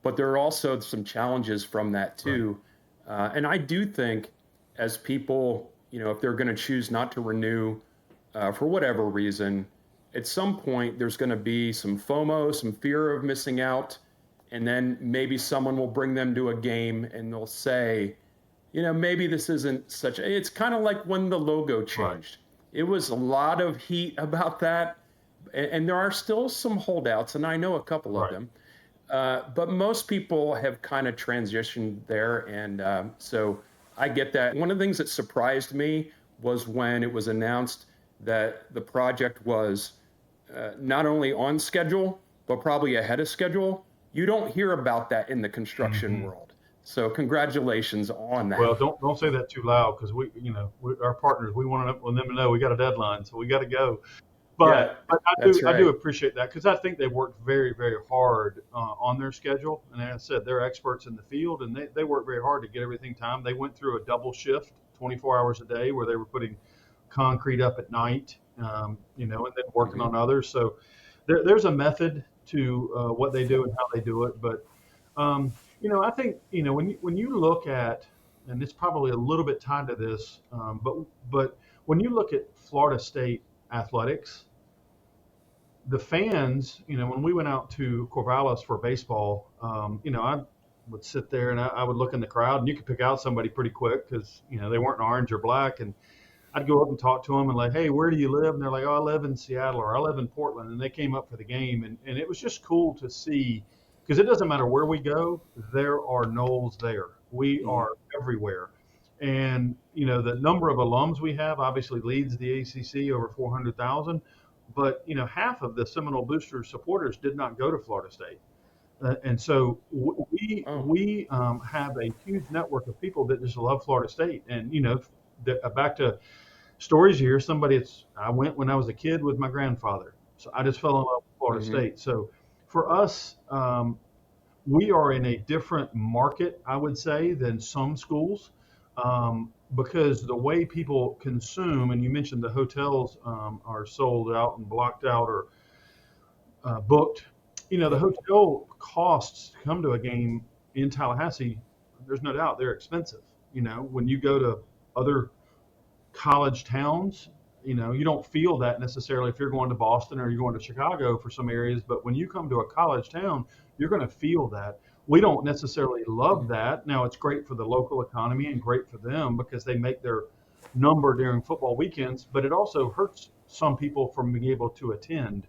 but there are also some challenges from that Right. too. And I do think as people, if they're going to choose not to renew for whatever reason, at some point there's going to be some FOMO, some fear of missing out. And then maybe someone will bring them to a game and they'll say, maybe this isn't such a, it's kind of like when the logo Right. changed. It was a lot of heat about that. And there are still some holdouts, and I know a couple of Right. them. But most people have kind of transitioned there. And so I get that. One of the things that surprised me was when it was announced that the project was not only on schedule, but probably ahead of schedule. You don't hear about that in the construction Hmm. world. So congratulations on Well, that. don't say that too loud because our partners, we want them to know we got a deadline, so we got to go. Yeah, But that's I do right. appreciate that because I think they worked very very hard on their schedule, and as I said, they're experts in the field, and they work very hard to get everything timed. They went through a double shift, 24 hours a day, where they were putting concrete up at night, and then working Hmm. on others. So there's a method to what they do and how they do it. But I think when you look at, and it's probably a little bit tied to this, but when you look at Florida State athletics, the fans, when we went out to Corvallis for baseball, I would sit there and I would look in the crowd, and you could pick out somebody pretty quick because they weren't orange or black, and I'd go up and talk to them and like, hey, where do you live? And they're like, oh, I live in Seattle or I live in Portland. And they came up for the game. And it was just cool to see because it doesn't matter where we go, there are Noles there. We Hmm. are everywhere. And, the number of alums we have obviously leads the ACC over 400,000. But, half of the Seminole Boosters supporters did not go to Florida State. And so Oh, we have a huge network of people that just love Florida State. And, back to stories here. I went when I was a kid with my grandfather, so I just fell in love with Florida hmm. State. So for us, we are in a different market, I would say, than some schools, because the way people consume, and you mentioned the hotels are sold out and blocked out or booked. The Yep. hotel costs to come to a game in Tallahassee. There's no doubt they're expensive. When you go to other college towns, you don't feel that necessarily if you're going to Boston or you're going to Chicago for some areas, but when you come to a college town, you're going to feel that. We don't necessarily love Mhm. that. Now, it's great for the local economy and great for them because they make their number during football weekends, but it also hurts some people from being able to attend.